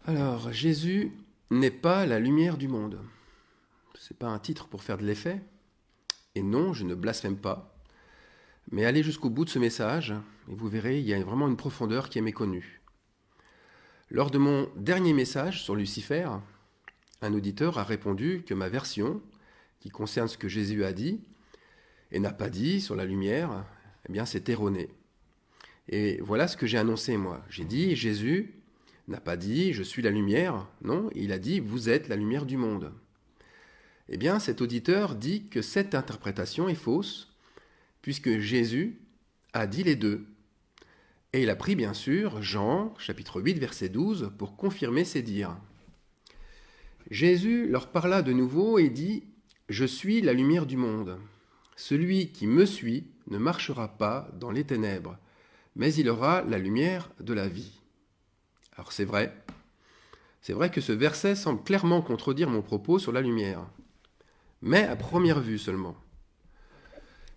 Alors, Jésus n'est pas la lumière du monde. Ce n'est pas un titre pour faire de l'effet. Et non, je ne blasphème pas. Mais allez jusqu'au bout de ce message, et vous verrez, il y a vraiment une profondeur qui est méconnue. Lors de mon dernier message sur Lucifer, un auditeur a répondu que ma version, qui concerne ce que Jésus a dit, et n'a pas dit sur la lumière, eh bien c'est erroné. Et voilà ce que j'ai annoncé moi. J'ai dit, Jésus n'a pas dit « je suis la lumière », non, il a dit « vous êtes la lumière du monde ». Eh bien cet auditeur dit que cette interprétation est fausse, puisque Jésus a dit les deux. Et il a pris bien sûr Jean, chapitre 8, verset 12, pour confirmer ses dires. Jésus leur parla de nouveau et dit « Je suis la lumière du monde. Celui qui me suit ne marchera pas dans les ténèbres, mais il aura la lumière de la vie. » Alors c'est vrai que ce verset semble clairement contredire mon propos sur la lumière, mais à première vue seulement.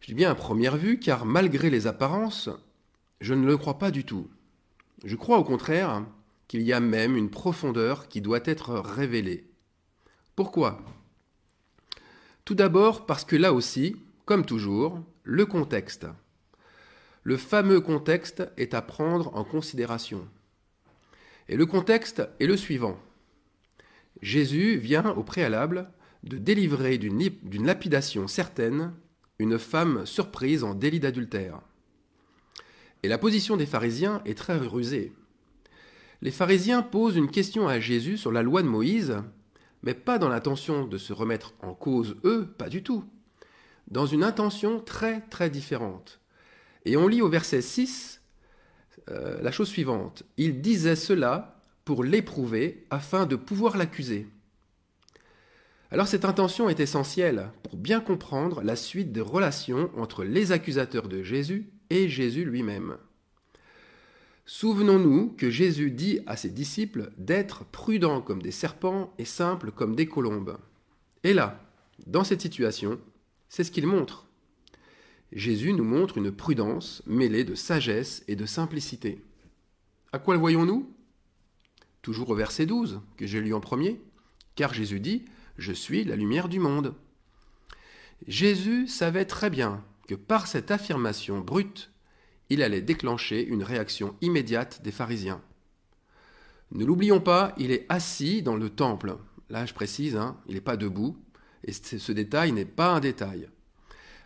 Je dis bien à première vue, car malgré les apparences, je ne le crois pas du tout. Je crois au contraire qu'il y a même une profondeur qui doit être révélée. Pourquoi ? Tout d'abord parce que là aussi, comme toujours, le contexte. Le fameux contexte est à prendre en considération. Et le contexte est le suivant. Jésus vient au préalable de délivrer d'une lapidation certaine une femme surprise en délit d'adultère. Et la position des pharisiens est très rusée. Les pharisiens posent une question à Jésus sur la loi de Moïse, mais pas dans l'intention de se remettre en cause eux, pas du tout. Dans une intention très très différente. Et on lit au verset 6 la chose suivante. Il disait cela pour l'éprouver afin de pouvoir l'accuser. Alors cette intention est essentielle pour bien comprendre la suite des relations entre les accusateurs de Jésus et Jésus lui-même. Souvenons-nous que Jésus dit à ses disciples d'être prudents comme des serpents et simples comme des colombes. Et là, dans cette situation, c'est ce qu'il montre. Jésus nous montre une prudence mêlée de sagesse et de simplicité. À quoi le voyons-nous ? Toujours au verset 12, que j'ai lu en premier, car Jésus dit « Je suis la lumière du monde ». Jésus savait très bien que par cette affirmation brute, il allait déclencher une réaction immédiate des pharisiens. Ne l'oublions pas, il est assis dans le temple. Là, je précise, il n'est pas debout, et ce détail n'est pas un détail.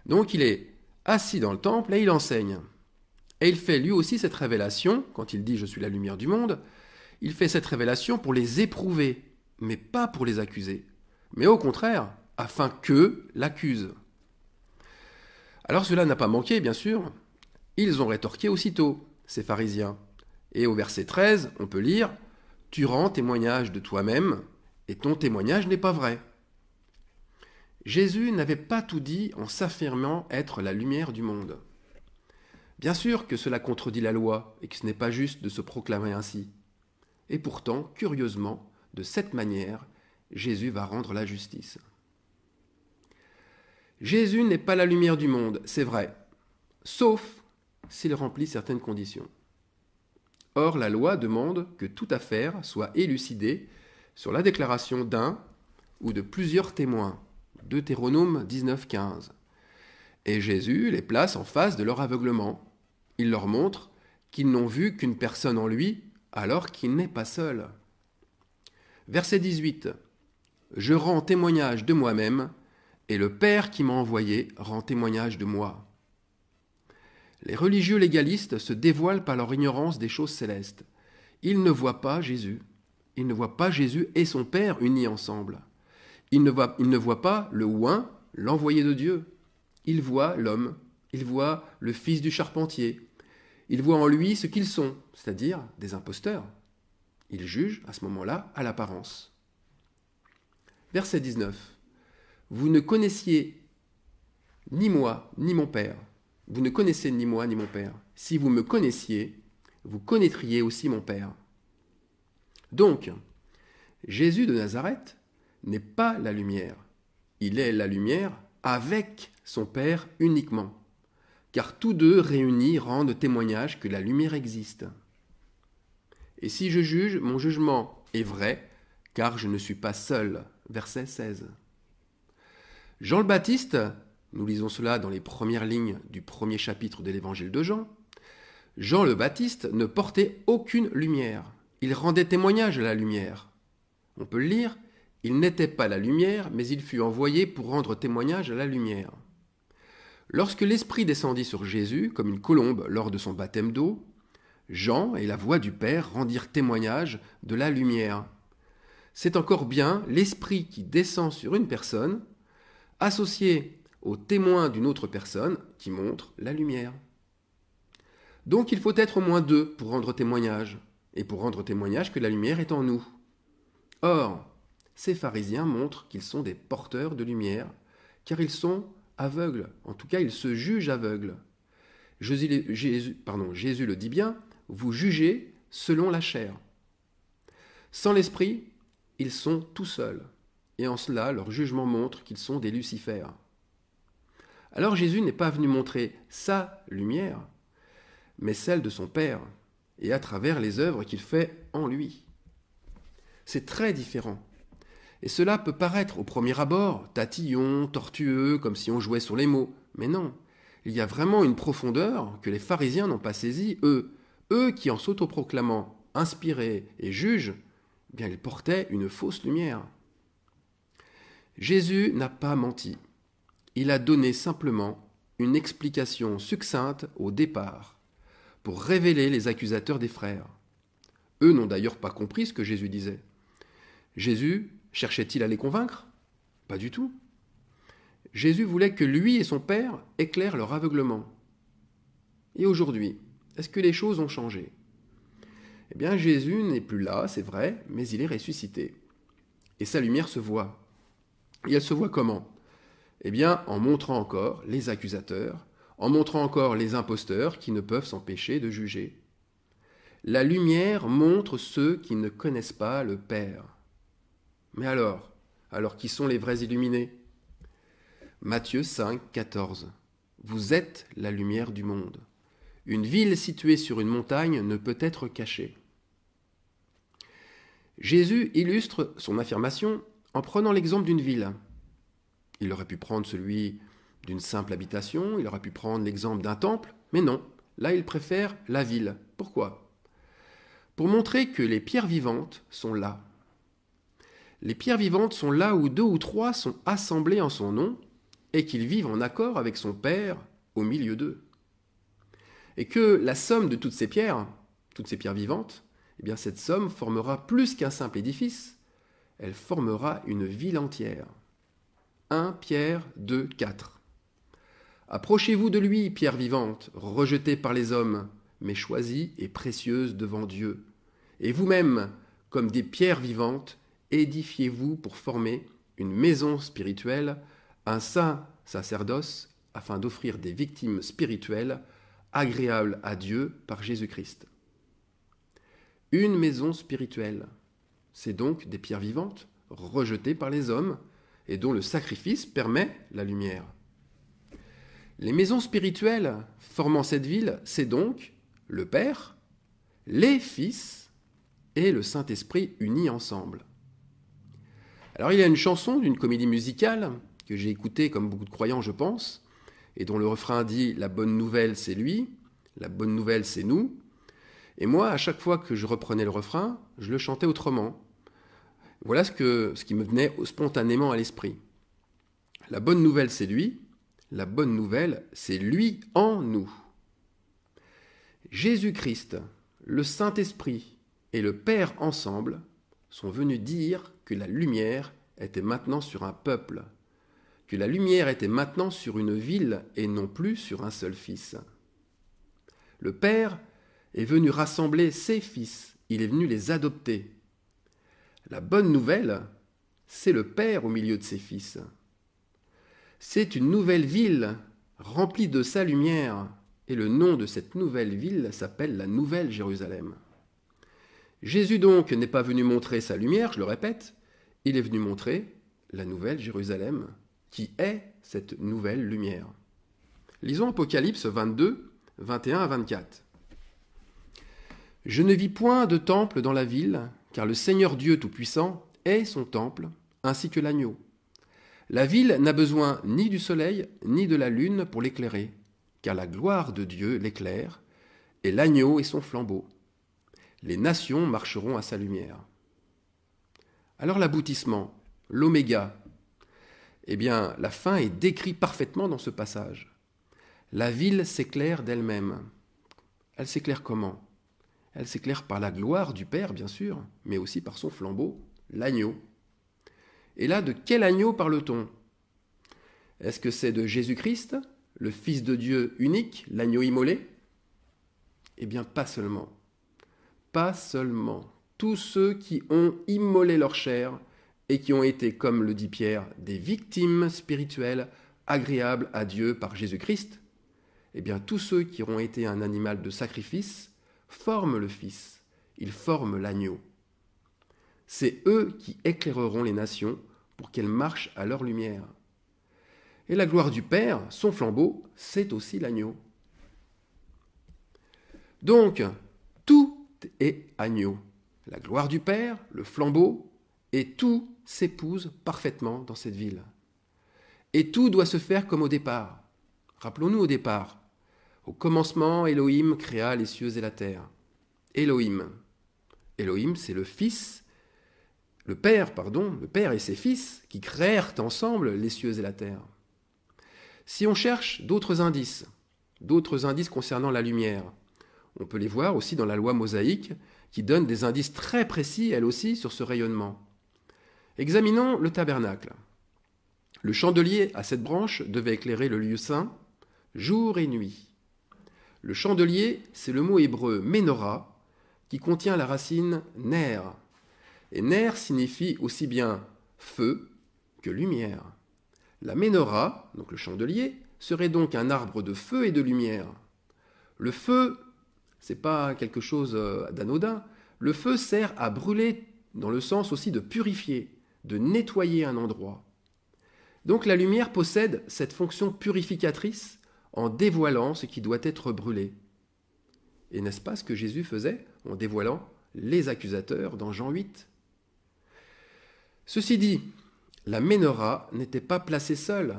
Donc, il est assis dans le temple et il enseigne. Et il fait lui aussi cette révélation, quand il dit « Je suis la lumière du monde », il fait cette révélation pour les éprouver, mais pas pour les accuser, mais au contraire, afin qu'eux l'accusent. Alors cela n'a pas manqué, bien sûr. Ils ont rétorqué aussitôt, ces pharisiens. Et au verset 13, on peut lire « Tu rends témoignage de toi-même, et ton témoignage n'est pas vrai. » Jésus n'avait pas tout dit en s'affirmant être la lumière du monde. Bien sûr que cela contredit la loi et que ce n'est pas juste de se proclamer ainsi. Et pourtant, curieusement, de cette manière, Jésus va rendre la justice. Jésus n'est pas la lumière du monde, c'est vrai, sauf s'il remplit certaines conditions. Or, la loi demande que toute affaire soit élucidée sur la déclaration d'un ou de plusieurs témoins. Deutéronome 19,15. Et Jésus les place en face de leur aveuglement. Il leur montre qu'ils n'ont vu qu'une personne en lui, alors qu'il n'est pas seul. Verset 18. Je rends témoignage de moi-même, et le Père qui m'a envoyé rend témoignage de moi. Les religieux légalistes se dévoilent par leur ignorance des choses célestes. Ils ne voient pas Jésus. Ils ne voient pas Jésus et son Père unis ensemble. Ils ne voient pas le oint, l'envoyé de Dieu. Ils voient l'homme, ils voient le fils du charpentier. Ils voient en lui ce qu'ils sont, c'est-à-dire des imposteurs. Ils jugent à ce moment-là à l'apparence. Verset 19. Vous ne connaissiez ni moi, ni mon Père. Vous ne connaissez ni moi, ni mon Père. Si vous me connaissiez, vous connaîtriez aussi mon Père. Donc, Jésus de Nazareth n'est pas la lumière. Il est la lumière avec son Père uniquement. Car tous deux réunis rendent témoignage que la lumière existe. Et si je juge, mon jugement est vrai, car je ne suis pas seul. Verset 16. Jean le Baptiste, nous lisons cela dans les premières lignes du premier chapitre de l'évangile de Jean, Jean le Baptiste ne portait aucune lumière. Il rendait témoignage à la lumière. On peut le lire, il n'était pas la lumière, mais il fut envoyé pour rendre témoignage à la lumière. Lorsque l'Esprit descendit sur Jésus, comme une colombe lors de son baptême d'eau, Jean et la voix du Père rendirent témoignage de la lumière. C'est encore bien l'Esprit qui descend sur une personne, associé au témoin d'une autre personne qui montre la lumière. Donc il faut être au moins deux pour rendre témoignage, et pour rendre témoignage que la lumière est en nous. Or, ces pharisiens montrent qu'ils sont des porteurs de lumière, car ils sont aveugles, en tout cas ils se jugent aveugles. Jésus le dit bien, vous jugez selon la chair. Sans l'esprit, ils sont tout seuls, et en cela leur jugement montre qu'ils sont des Lucifères. Alors Jésus n'est pas venu montrer sa lumière, mais celle de son Père, et à travers les œuvres qu'il fait en lui. C'est très différent. Et cela peut paraître au premier abord tatillon, tortueux, comme si on jouait sur les mots. Mais non, il y a vraiment une profondeur que les pharisiens n'ont pas saisie, eux qui, en s'autoproclamant inspirés et juges, eh bien ils portaient une fausse lumière. Jésus n'a pas menti. Il a donné simplement une explication succincte au départ, pour révéler les accusateurs des frères. Eux n'ont d'ailleurs pas compris ce que Jésus disait. Jésus cherchait-il à les convaincre? Pas du tout. Jésus voulait que lui et son Père éclairent leur aveuglement. Et aujourd'hui, est-ce que les choses ont changé? Eh bien, Jésus n'est plus là, c'est vrai, mais il est ressuscité. Et sa lumière se voit. Et elle se voit comment? Eh bien, en montrant encore les accusateurs, en montrant encore les imposteurs qui ne peuvent s'empêcher de juger. La lumière montre ceux qui ne connaissent pas le Père. Mais alors qui sont les vrais illuminés? Matthieu 5, 14. Vous êtes la lumière du monde. Une ville située sur une montagne ne peut être cachée. Jésus illustre son affirmation en prenant l'exemple d'une ville. Il aurait pu prendre celui d'une simple habitation, il aurait pu prendre l'exemple d'un temple, mais non, là il préfère la ville. Pourquoi? Pour montrer que les pierres vivantes sont là. Les pierres vivantes sont là où 2 ou 3 sont assemblées en son nom et qu'ils vivent en accord avec son Père au milieu d'eux. Et que la somme de toutes ces pierres vivantes, eh bien cette somme formera plus qu'un simple édifice, elle formera une ville entière. 1 Pierre 2, 4. Approchez-vous de lui, pierre vivante, rejetée par les hommes, mais choisie et précieuse devant Dieu. Et vous-même, comme des pierres vivantes, édifiez-vous pour former une maison spirituelle, un saint sacerdoce, afin d'offrir des victimes spirituelles agréables à Dieu par Jésus-Christ. Une maison spirituelle, c'est donc des pierres vivantes, rejetées par les hommes, et dont le sacrifice permet la lumière. Les maisons spirituelles formant cette ville, c'est donc le Père, les Fils et le Saint-Esprit unis ensemble. Alors il y a une chanson d'une comédie musicale que j'ai écoutée comme beaucoup de croyants je pense, et dont le refrain dit « La bonne nouvelle c'est lui, la bonne nouvelle c'est nous ». Et moi, à chaque fois que je reprenais le refrain, je le chantais autrement. Voilà ce qui me venait spontanément à l'esprit. La bonne nouvelle c'est lui, la bonne nouvelle c'est lui en nous. Jésus-Christ, le Saint-Esprit et le Père ensemble sont venus dire que la lumière était maintenant sur un peuple, que la lumière était maintenant sur une ville et non plus sur un seul fils. Le Père est venu rassembler ses fils, il est venu les adopter. La bonne nouvelle, c'est le Père au milieu de ses fils. C'est une nouvelle ville remplie de sa lumière, et le nom de cette nouvelle ville s'appelle la Nouvelle Jérusalem. Jésus donc n'est pas venu montrer sa lumière, je le répète, il est venu montrer la Nouvelle Jérusalem, qui est cette nouvelle lumière. Lisons Apocalypse 22, 21 à 24. « Je ne vis point de temple dans la ville, car le Seigneur Dieu Tout-Puissant est son temple, ainsi que l'agneau. La ville n'a besoin ni du soleil ni de la lune pour l'éclairer, car la gloire de Dieu l'éclaire, et l'agneau est son flambeau. Les nations marcheront à sa lumière. Alors l'aboutissement, l'oméga, eh bien la fin est décrite parfaitement dans ce passage. La ville s'éclaire d'elle-même. Elle s'éclaire comment? Elle s'éclaire par la gloire du Père, bien sûr, mais aussi par son flambeau, l'agneau. Et là, de quel agneau parle-t-on? Est-ce que c'est de Jésus-Christ, le Fils de Dieu unique, l'agneau immolé? Eh bien, pas seulement. Pas seulement. Tous ceux qui ont immolé leur chair et qui ont été, comme le dit Pierre, des victimes spirituelles agréables à Dieu par Jésus-Christ, eh bien, tous ceux qui auront été un animal de sacrifice forment le Fils, ils forment l'agneau. C'est eux qui éclaireront les nations pour qu'elles marchent à leur lumière. Et la gloire du Père, son flambeau, c'est aussi l'agneau. Donc, tout est agneau. La gloire du Père, le flambeau, et tout s'épouse parfaitement dans cette ville. Et tout doit se faire comme au départ. Rappelons-nous au départ. Au commencement, Elohim créa les cieux et la terre. Elohim, c'est le Fils, le Père et ses fils qui créèrent ensemble les cieux et la terre. Si on cherche d'autres indices concernant la lumière, on peut les voir aussi dans la loi mosaïque qui donne des indices très précis, elle aussi, sur ce rayonnement. Examinons le tabernacle. Le chandelier à 7 branches devait éclairer le lieu saint jour et nuit. Le chandelier, c'est le mot hébreu menorah qui contient la racine ner. Et ner signifie aussi bien feu que lumière. La menorah, donc le chandelier, serait donc un arbre de feu et de lumière. Le feu, c'est pas quelque chose d'anodin. Le feu sert à brûler dans le sens aussi de purifier, de nettoyer un endroit. Donc la lumière possède cette fonction purificatrice en dévoilant ce qui doit être brûlé. Et n'est-ce pas ce que Jésus faisait en dévoilant les accusateurs dans Jean 8? Ceci dit, la menorah n'était pas placée seule,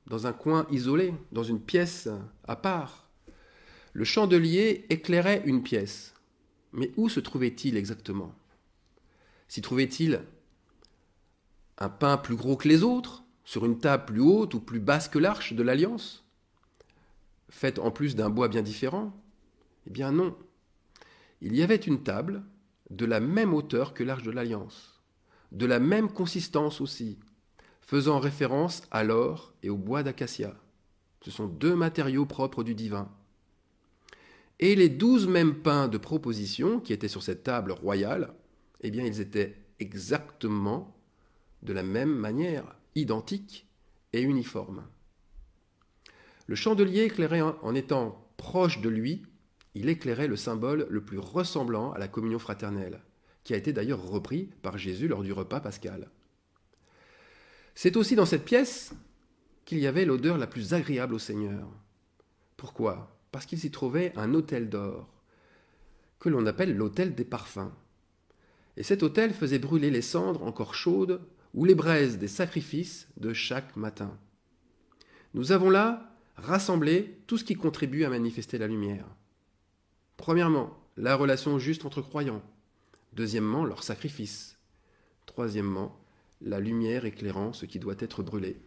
dans un coin isolé, dans une pièce à part. Le chandelier éclairait une pièce. Mais où se trouvait-il exactement? S'y trouvait-il un pain plus gros que les autres, sur une table plus haute ou plus basse que l'arche de l'Alliance, faite en plus d'un bois bien différent? Eh bien non. Il y avait une table de la même hauteur que l'arche de l'Alliance, de la même consistance aussi, faisant référence à l'or et au bois d'acacia. Ce sont 2 matériaux propres du divin. Et les 12 mêmes pains de proposition qui étaient sur cette table royale, eh bien ils étaient exactement de la même manière, identiques et uniformes. Le chandelier éclairait en étant proche de lui, il éclairait le symbole le plus ressemblant à la communion fraternelle, qui a été d'ailleurs repris par Jésus lors du repas pascal. C'est aussi dans cette pièce qu'il y avait l'odeur la plus agréable au Seigneur. Pourquoi? Parce qu'il s'y trouvait un autel d'or, que l'on appelle l'autel des parfums. Et cet autel faisait brûler les cendres encore chaudes ou les braises des sacrifices de chaque matin. Nous avons là rassemblé tout ce qui contribue à manifester la lumière. Premièrement, la relation juste entre croyants. Deuxièmement, leur sacrifice. Troisièmement, la lumière éclairant ce qui doit être brûlé.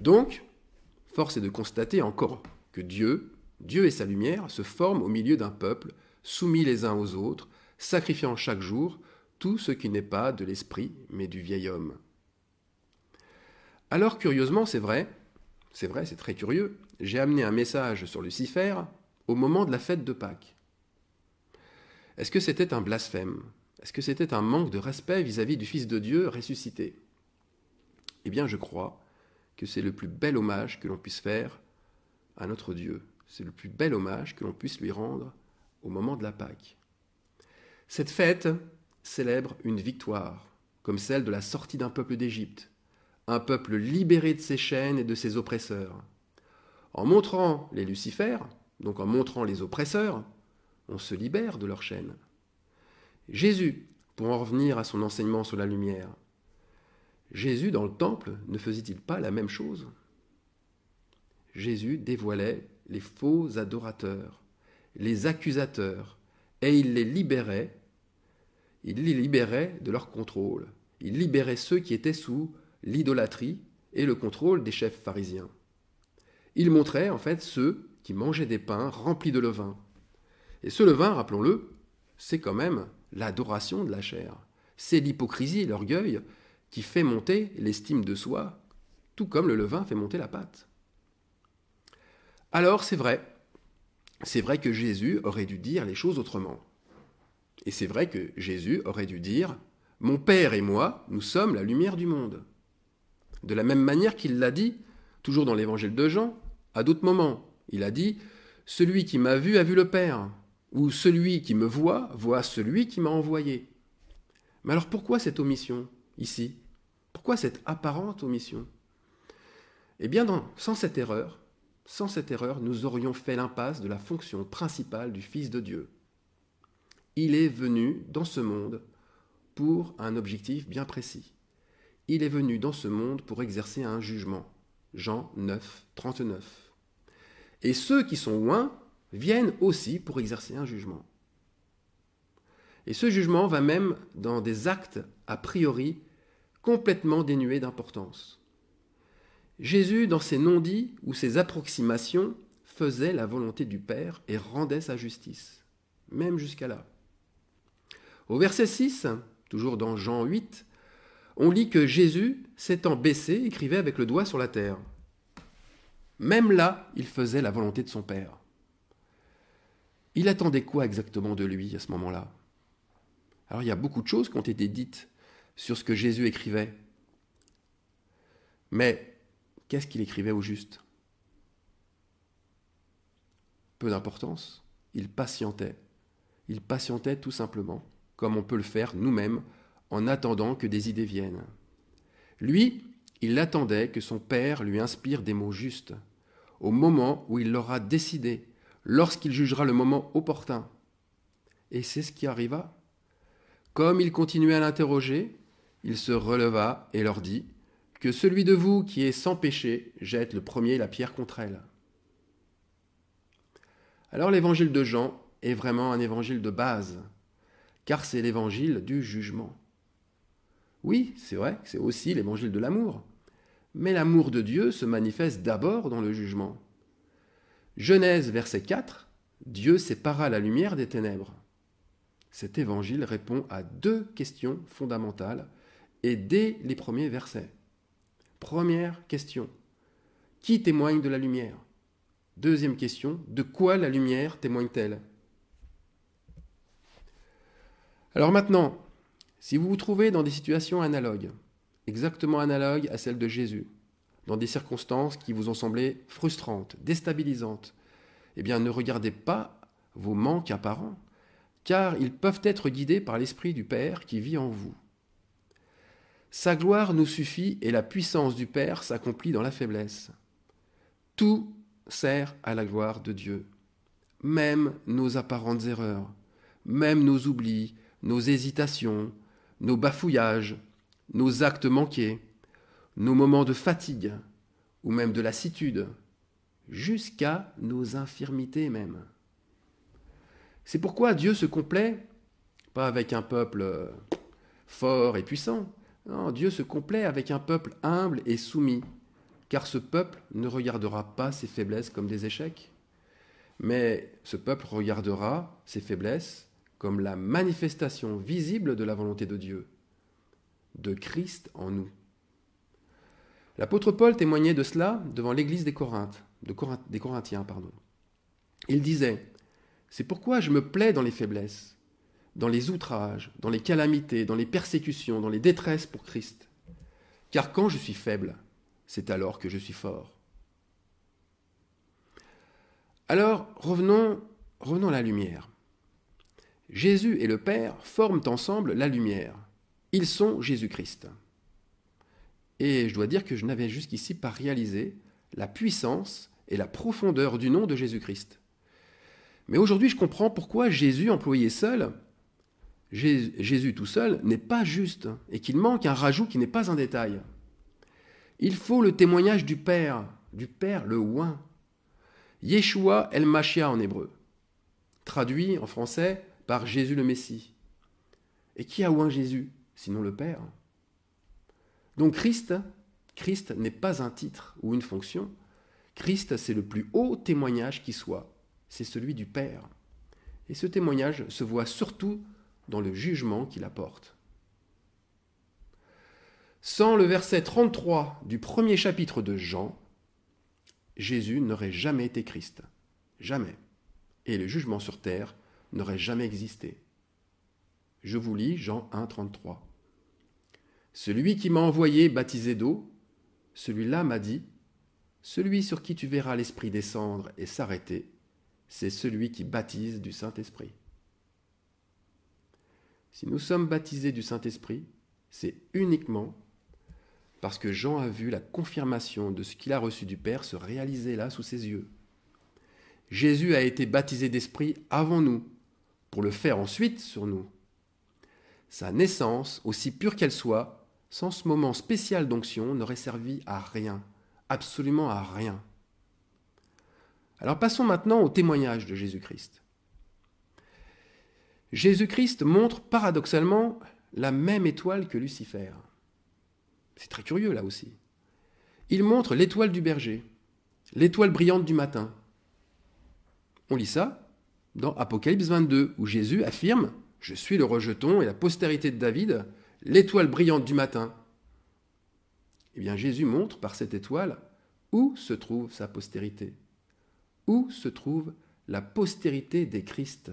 Donc, force est de constater encore que Dieu et sa lumière se forment au milieu d'un peuple, soumis les uns aux autres, sacrifiant chaque jour tout ce qui n'est pas de l'esprit, mais du vieil homme. Alors, curieusement, c'est vrai, c'est très curieux, j'ai amené un message sur Lucifer au moment de la fête de Pâques. Est-ce que c'était un blasphème? Est-ce que c'était un manque de respect vis-à-vis du Fils de Dieu ressuscité? Eh bien, je crois que c'est le plus bel hommage que l'on puisse faire à notre Dieu. C'est le plus bel hommage que l'on puisse lui rendre au moment de la Pâque. Cette fête célèbre une victoire, comme celle de la sortie d'un peuple d'Égypte, un peuple libéré de ses chaînes et de ses oppresseurs. En montrant les Lucifères, donc en montrant les oppresseurs, on se libère de leurs chaînes. Jésus, pour en revenir à son enseignement sur la lumière, Jésus, dans le temple, ne faisait-il pas la même chose? Jésus dévoilait les faux adorateurs, les accusateurs, et il les libérait de leur contrôle. Il libérait ceux qui étaient sous l'idolâtrie et le contrôle des chefs pharisiens. Il montrait en fait ceux qui mangeaient des pains remplis de levain. Et ce levain, rappelons-le, c'est quand même l'adoration de la chair. C'est l'hypocrisie, l'orgueil, qui fait monter l'estime de soi, tout comme le levain fait monter la pâte. Alors c'est vrai que Jésus aurait dû dire les choses autrement. Et c'est vrai que Jésus aurait dû dire « Mon Père et moi, nous sommes la lumière du monde ». De la même manière qu'il l'a dit, toujours dans l'évangile de Jean, à d'autres moments. Il a dit « Celui qui m'a vu a vu le Père » ou « Celui qui me voit, voit celui qui m'a envoyé ». Mais alors pourquoi cette omission ici? Pourquoi cette apparente omission? Eh bien, sans cette erreur, nous aurions fait l'impasse de la fonction principale du Fils de Dieu. Il est venu dans ce monde pour un objectif bien précis. Il est venu dans ce monde pour exercer un jugement. Jean 9, 39. Et ceux qui sont loin viennent aussi pour exercer un jugement. Et ce jugement va même dans des actes a priori complètement dénués d'importance. Jésus, dans ses non-dits ou ses approximations, faisait la volonté du Père et rendait sa justice, même jusqu'à là. Au verset 6, toujours dans Jean 8, on lit que Jésus, s'étant baissé, écrivait avec le doigt sur la terre. Même là, il faisait la volonté de son Père. Il attendait quoi exactement de lui à ce moment-là? Alors il y a beaucoup de choses qui ont été dites sur ce que Jésus écrivait. Mais qu'est-ce qu'il écrivait au juste? Peu d'importance, il patientait. Il patientait tout simplement, comme on peut le faire nous-mêmes, en attendant que des idées viennent. Lui, il attendait que son Père lui inspire des mots justes, au moment où il l'aura décidé, lorsqu'il jugera le moment opportun. Et c'est ce qui arriva. Comme il continuait à l'interroger, il se releva et leur dit « Que celui de vous qui est sans péché jette le premier la pierre contre elle. » Alors l'évangile de Jean est vraiment un évangile de base, car c'est l'évangile du jugement. Oui, c'est vrai, c'est aussi l'évangile de l'amour, mais l'amour de Dieu se manifeste d'abord dans le jugement. Genèse verset 4, Dieu sépara la lumière des ténèbres. Cet évangile répond à deux questions fondamentales et dès les premiers versets. Première question, qui témoigne de la lumière? Deuxième question, de quoi la lumière témoigne-t-elle? Alors maintenant, si vous vous trouvez dans des situations analogues, exactement analogues à celles de Jésus, dans des circonstances qui vous ont semblé frustrantes, déstabilisantes, eh bien ne regardez pas vos manques apparents, car ils peuvent être guidés par l'Esprit du Père qui vit en vous. Sa gloire nous suffit et la puissance du Père s'accomplit dans la faiblesse. Tout sert à la gloire de Dieu, même nos apparentes erreurs, même nos oublis, nos hésitations, nos bafouillages, nos actes manqués, nos moments de fatigue ou même de lassitude, jusqu'à nos infirmités même. C'est pourquoi Dieu se complaît, pas avec un peuple fort et puissant, non, Dieu se complaît avec un peuple humble et soumis, car ce peuple ne regardera pas ses faiblesses comme des échecs, mais ce peuple regardera ses faiblesses comme la manifestation visible de la volonté de Dieu, de Christ en nous. L'apôtre Paul témoignait de cela devant l'église des Corinthiens. Il disait « C'est pourquoi je me plais dans les faiblesses, dans les outrages, dans les calamités, dans les persécutions, dans les détresses pour Christ. Car quand je suis faible, c'est alors que je suis fort. » Alors, revenons à la lumière. Jésus et le Père forment ensemble la lumière. Ils sont Jésus-Christ. Et je dois dire que je n'avais jusqu'ici pas réalisé la puissance et la profondeur du nom de Jésus-Christ. Mais aujourd'hui, je comprends pourquoi Jésus employait seul Jésus tout seul n'est pas juste et qu'il manque un rajout qui n'est pas un détail. Il faut le témoignage du Père le oint. Yeshua el Machia en hébreu, traduit en français par Jésus le Messie. Et qui a oint Jésus, sinon le Père? Donc Christ n'est pas un titre ou une fonction. Christ, c'est le plus haut témoignage qui soit. C'est celui du Père. Et ce témoignage se voit surtout dans le jugement qu'il apporte. Sans le verset 33 du premier chapitre de Jean, Jésus n'aurait jamais été Christ. Jamais. Et le jugement sur terre n'aurait jamais existé. Je vous lis Jean 1, 33. Celui qui m'a envoyé baptiser d'eau, celui-là m'a dit, celui sur qui tu verras l'Esprit descendre et s'arrêter, c'est celui qui baptise du Saint-Esprit. Si nous sommes baptisés du Saint-Esprit, c'est uniquement parce que Jean a vu la confirmation de ce qu'il a reçu du Père se réaliser là sous ses yeux. Jésus a été baptisé d'Esprit avant nous, pour le faire ensuite sur nous. Sa naissance, aussi pure qu'elle soit, sans ce moment spécial d'onction, n'aurait servi à rien, absolument à rien. Alors passons maintenant au témoignage de Jésus-Christ. Jésus-Christ montre paradoxalement la même étoile que Lucifer. C'est très curieux là aussi. Il montre l'étoile du berger, l'étoile brillante du matin. On lit ça dans Apocalypse 22, où Jésus affirme « Je suis le rejeton et la postérité de David, l'étoile brillante du matin ». Eh bien Jésus montre par cette étoile où se trouve sa postérité, où se trouve la postérité des Christ,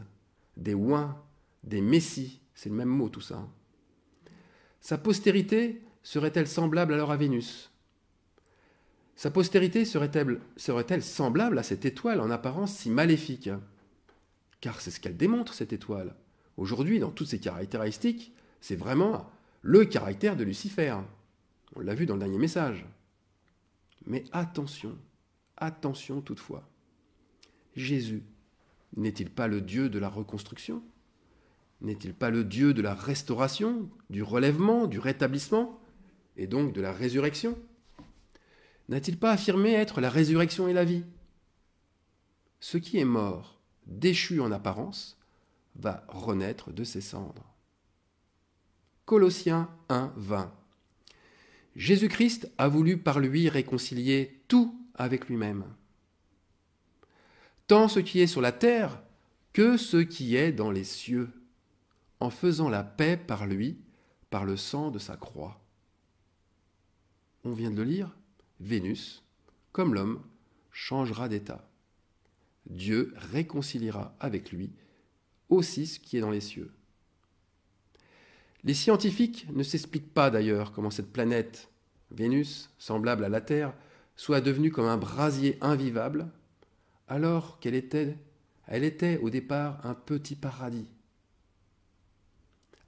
des oints, des Messies, c'est le même mot tout ça. Sa postérité serait-elle semblable alors à Vénus? Sa postérité serait-elle semblable à cette étoile en apparence si maléfique? Car c'est ce qu'elle démontre, cette étoile. Aujourd'hui, dans toutes ses caractéristiques, c'est vraiment le caractère de Lucifer. On l'a vu dans le dernier message. Mais attention, attention toutefois. Jésus n'est-il pas le Dieu de la reconstruction? N'est-il pas le Dieu de la restauration, du relèvement, du rétablissement, et donc de la résurrection? N'a-t-il pas affirmé être la résurrection et la vie? Ce qui est mort, déchu en apparence, va renaître de ses cendres. Colossiens 1, 20. Jésus-Christ a voulu par lui réconcilier tout avec lui-même. Tant ce qui est sur la terre que ce qui est dans les cieux, en faisant la paix par lui, par le sang de sa croix. On vient de le lire, Vénus, comme l'homme, changera d'état. Dieu réconciliera avec lui aussi ce qui est dans les cieux. Les scientifiques ne s'expliquent pas d'ailleurs comment cette planète, Vénus, semblable à la Terre, soit devenue comme un brasier invivable, alors qu'elle était au départ un petit paradis.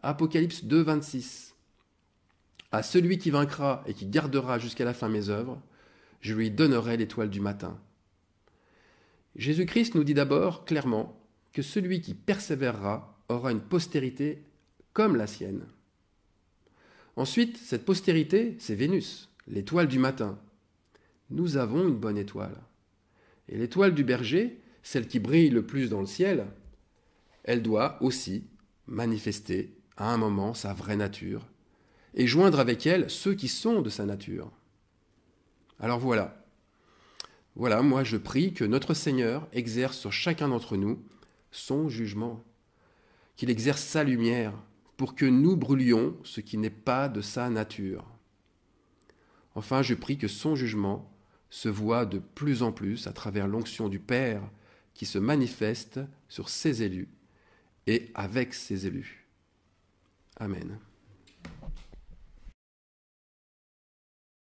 Apocalypse 2, 26. À celui qui vaincra et qui gardera jusqu'à la fin mes œuvres, je lui donnerai l'étoile du matin. Jésus-Christ nous dit d'abord clairement que celui qui persévérera aura une postérité comme la sienne. Ensuite, cette postérité, c'est Vénus, l'étoile du matin. Nous avons une bonne étoile. Et l'étoile du berger, celle qui brille le plus dans le ciel, elle doit aussi manifester à un moment sa vraie nature et joindre avec elle ceux qui sont de sa nature. Alors voilà, moi je prie que notre Seigneur exerce sur chacun d'entre nous son jugement, qu'il exerce sa lumière pour que nous brûlions ce qui n'est pas de sa nature. Enfin, je prie que son jugement se voit de plus en plus à travers l'onction du Père qui se manifeste sur ses élus et avec ses élus. Amen.